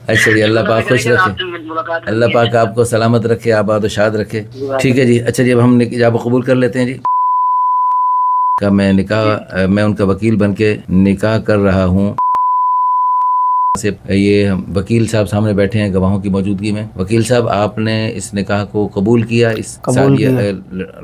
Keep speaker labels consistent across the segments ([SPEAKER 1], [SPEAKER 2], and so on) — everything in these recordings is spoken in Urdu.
[SPEAKER 1] اچھا جی، اللہ پاک خوش رکھے، اللہ پاک آپ کو سلامت رکھے، آباد و شاد رکھے. ٹھیک ہے جی. اچھا جی، اب ہم ایجاب قبول کر لیتے ہیں جی. کا میں ان کا وکیل بن کے نکاح کر رہا ہوں. سے یہ وکیل صاحب سامنے بیٹھے ہیں گواہوں کی موجودگی میں. وکیل صاحب، آپ نے اس نکاح کو قبول کیا؟ اس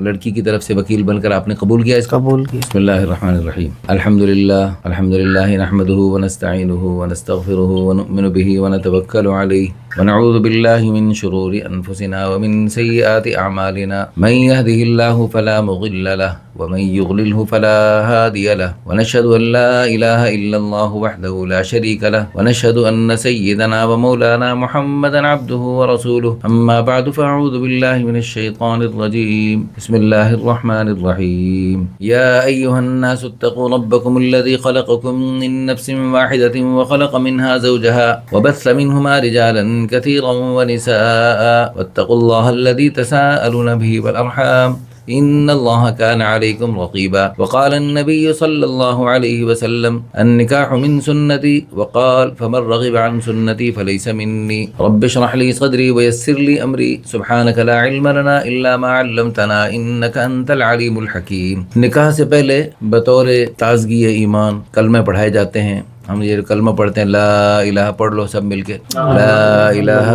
[SPEAKER 1] لڑکی کی طرف سے وکیل بن کر آپ نے قبول کیا اس کو؟ قبول کیا. بسم اللہ الرحمن الرحیم. الحمدللہ نحمده ونستعینه ونستغفره ونؤمن به ونتوکل علیہ ونعوذ باللہ من شرور انفسنا ومن سیئات اعمالنا من يهده الله فلا مضل له ومن يضلله فلا هادي له ونشهد ان لا اله الا الله وحده لا شريك له ونشهد ان سيدنا ومولانا محمدا عبده ورسوله. اما بعد فاعوذ بالله من الشيطان الرجيم. بسم الله الرحمن الرحيم. يا ايها الناس اتقوا ربكم الذي خلقكم من نفس واحدة وخلق منها زوجها وبث منهما رجالا كثيرا ونساء واتقوا الله الذي تساءلون به والأرحام إن الله كان عليكم رقيبا. وقال النبي صلى الله عليه وسلم النكاح من سنتي وقال فمن رغب عن سنتي فليس مني. رب اشرح لي صدري ويسر لي أمري سبحانك لا علم لنا إلا ما علمتنا إنك أنت العليم الحكيم. نکاح سے پہلے بطور تازگی ایمان کلمے پڑھائے جاتے ہیں. ہم یہ کلمہ پڑھتے ہیں، لا الہ پڑھ لو سب مل کے، لا الہ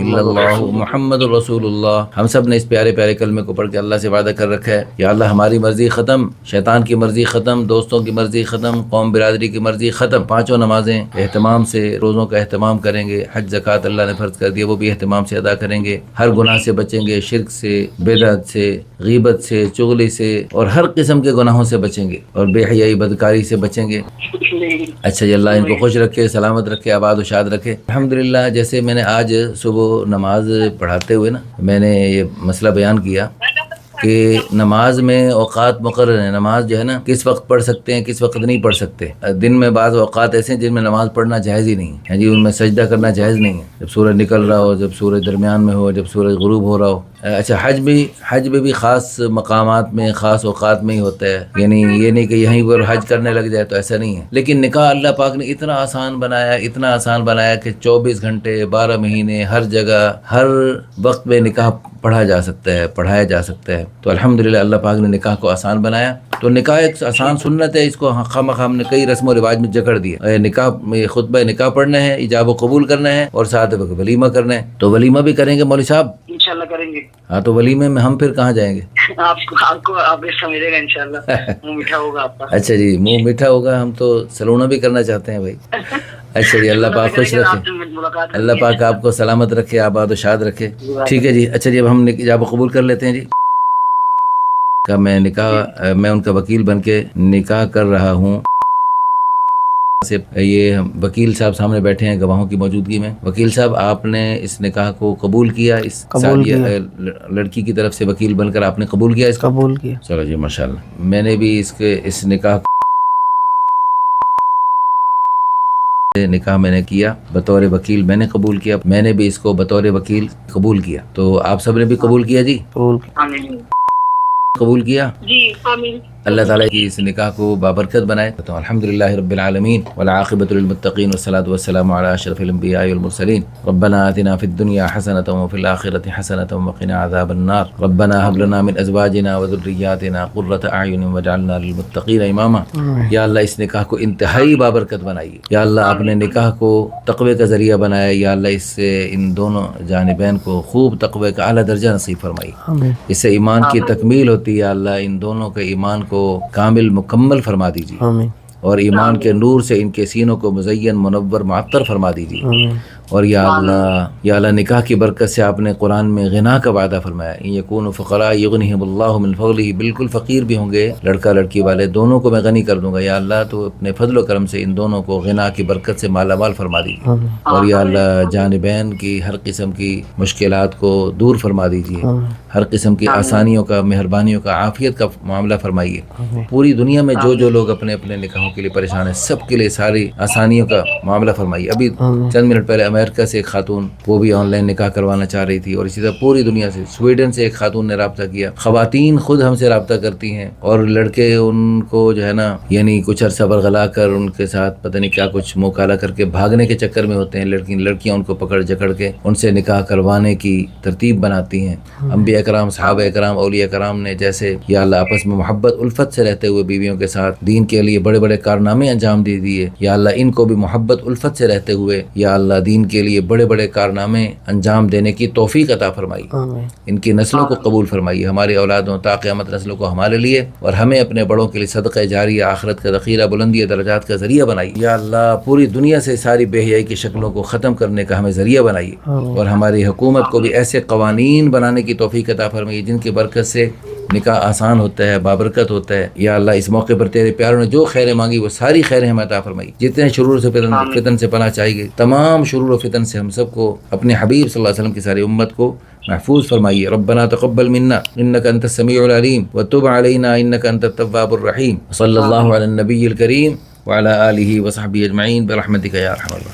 [SPEAKER 1] الا اللہ محمد رسول اللہ. ہم سب نے اس پیارے پیارے کلمے کو پڑھ کے اللہ سے وعدہ کر رکھا ہے، یا اللہ ہماری مرضی ختم، شیطان کی مرضی ختم، دوستوں کی مرضی ختم، قوم برادری کی مرضی ختم. پانچوں نمازیں اہتمام سے، روزوں کا اہتمام کریں گے، حج زکوٰۃ اللہ نے فرض کر دیا وہ بھی اہتمام سے ادا کریں گے، ہر گناہ سے بچیں گے، شرک سے، بدعت سے، غیبت سے، چغلی سے اور ہر قسم کے گناہوں سے بچیں گے، اور بے حیائی بدکاری سے بچیں گے. اچھا جی، اللہ ان کو خوش رکھے، سلامت رکھے، آباد و شاد رکھے. الحمدللہ. جیسے میں نے آج صبح نماز پڑھاتے ہوئے میں نے یہ مسئلہ بیان کیا کہ نماز میں اوقات مقرر ہیں. نماز جو ہے نا کس وقت پڑھ سکتے ہیں، کس وقت نہیں پڑھ سکتے. دن میں بعض اوقات ایسے ہیں جن میں نماز پڑھنا جائز ہی نہیں ہے جی، ان میں سجدہ کرنا جائز نہیں ہے، جب سورج نکل رہا ہو، جب سورج درمیان میں ہو، جب سورج غروب ہو رہا ہو. اچھا، حج میں بھی خاص مقامات میں، خاص اوقات میں ہی ہوتا ہے، یعنی یہ نہیں کہ یہیں پر حج کرنے لگ جائے تو ایسا نہیں ہے. لیکن نکاح اللہ پاک نے اتنا آسان بنایا کہ 24 گھنٹے 12 مہینے ہر جگہ ہر وقت میں نکاح پڑھا جا سکتا ہے، پڑھایا جا سکتا ہے. تو الحمدللہ اللہ پاک نے نکاح کو آسان بنایا. تو نکاح ایک آسان سنت ہے، اس کو خواہ ہم نے کئی رسم و رواج میں جکڑ دیا. نکاح میں خطبہ نکاح پڑھنا ہے، ایجاب و قبول کرنا ہے، اور ساتھ ولیمہ کرنا ہے. تو ولیمہ بھی کریں گے مولوی صاحب؟
[SPEAKER 2] انشاءاللہ کریں گے.
[SPEAKER 1] ہاں، تو ولیمے میں ہم پھر کہاں جائیں گے؟
[SPEAKER 2] آپ سمجھے گا انشاءاللہ. منہ میٹھا ہوگا آپ کا.
[SPEAKER 1] اچھا جی، منہ میٹھا ہوگا. ہم تو سلونا بھی کرنا چاہتے ہیں بھائی. اچھا جی، اللہ پاک خوش رکھے، اللہ پاک آپ کو سلامت رکھے، آباد و شاد رکھے. ٹھیک ہے جی. اچھا جی، اب ہم ایجاب و قبول کر لیتے ہیں جی. میں ان کا وکیل بن کے نکاح کر رہا ہوں. سے یہ وکیل صاحب سامنے بیٹھے ہیں گواہوں کی موجودگی میں. وکیل صاحب، آپ نے اس نکاح کو قبول کیا؟ اس لڑکی کی طرف سے وکیل بن کر آپ نے قبول کیا اس کو؟ قبول کیا. چلو جی، ماشاءاللہ. میں نے بھی اس نکاح میں نے کیا بطور وکیل، میں نے قبول کیا. میں نے بھی اس کو بطور وکیل قبول کیا. تو آپ سب نے بھی قبول کیا جی؟ قبول کیا
[SPEAKER 2] جی. آمین.
[SPEAKER 1] اللہ تعالیٰ کی اس نکاح کو بابرکت بنائے. تو الحمدللہ رب العالمین والعاقبۃ للمتقین والصلاۃ والسلام علی اشرف الانبیاء والمرسلین. ربنا آتنا فی الدنیا حسنۃ وفی الآخرۃ حسنۃ وقنا عذاب النار. ربنا هب لنا من ازواجنا وذریاتنا قرۃ اعین واجعلنا للمتقین اماما. یا اللہ اس نکاح کو انتہائی بابرکت بنائیے. یا اللہ اپنے نکاح کو تقوی کا ذریعہ بنایا. یا اللہ اس سے ان دونوں جانبین کو خوب تقوی کا اعلیٰ درجہ نصیب فرمائیے. اس سے ایمان کی تکمیل ہوتی ہے. یا اللہ ان دونوں کے ایمان کو کامل مکمل فرما دیجیے، اور ایمان کے نور سے ان کے سینوں کو مزین منور معطر فرما دیجیے. اور یا اللہ نکاح کی برکت سے آپ نے قرآن میں غنا کا وعدہ فرمایا، ان یکونوا فقراء یغنہم اللہ من فضلہ. بالکل فقیر بھی ہوں گے لڑکا لڑکی والے، دونوں کو میں غنی کر دوں گا. یا اللہ تو اپنے فضل و کرم سے ان دونوں کو غنا کی برکت سے مالا مال فرما دیجیے. اور یا اللہ جانبین کی ہر قسم کی مشکلات کو دور فرما دیجیے، ہر قسم کی آسانیوں کا، مہربانیوں کا، عافیت کا معاملہ فرمائیے. پوری دنیا میں جو لوگ اپنے اپنے نکاحوں کے لیے پریشان ہیں، سب کے لیے ساری آسانیوں کا معاملہ فرمائیے. ابھی چند منٹ پہلے امریکہ سے ایک خاتون وہ بھی آن لائن نکاح کروانا چاہ رہی تھی، اور اسی طرح پوری دنیا سے، سویڈن سے ایک خاتون نے رابطہ کیا. خواتین خود ہم سے رابطہ کرتی ہیں اور لڑکے ان کو جو ہے نا یعنی کچھ عرصہ برگلا کر ان کے ساتھ پتہ نہیں کیا کچھ منہ کالا کر کے بھاگنے کے چکر میں ہوتے ہیں. لڑکیاں ان کو پکڑ جکڑ کے ان سے نکاح کروانے کی ترتیب بناتی ہیں. انبیاء کرام، صحابہ کرام، اولیاء کرام نے جیسے یا اللہ آپس میں محبت الفت سے رہتے ہوئے بیویوں کے ساتھ دین کے لیے بڑے بڑے کارنامے انجام دے دیے، یا اللہ ان کو بھی محبت الفت سے رہتے ہوئے یا اللہ دین کے لیے بڑے بڑے کارنامے انجام دینے کی توفیق عطا فرمائی. ان کی نسلوں کو قبول فرمائیے، ہماری اولادوں تا قیامت نسلوں کو ہمارے لیے اور ہمیں اپنے بڑوں کے لیے صدقہ جاریہ، آخرت کا ذخیرہ، بلندی درجات کا ذریعہ بنائیے. یا اللہ پوری دنیا سے ساری بے حیائی کی شکلوں کو ختم کرنے کا ہمیں ذریعہ بنائیے، اور ہماری حکومت کو بھی ایسے قوانین بنانے کی توفیق عطا فرمائیے جن کی برکت سے نکاح آسان ہوتا ہے، بابرکت ہوتا ہے. یا اللہ اس موقع پر تیرے پیاروں نے جو خیریں مانگی وہ ساری خیریں ہمیں عطا فرمائی. جتنے شرور سے فتن سے پناہ چاہیے گی، تمام شرور و فتن سے ہم سب کو اپنے حبیب صلی اللہ علیہ وسلم کی ساری امت کو محفوظ فرمائیے. ربنا تقبل منا انك انت السميع العليم وتب علينا انك انت التواب الرحيم. صلی اللہ علی النبی الکریم وعلى آلہ وصحبہ اجمعین برحمتک یا ارحم الراحمین.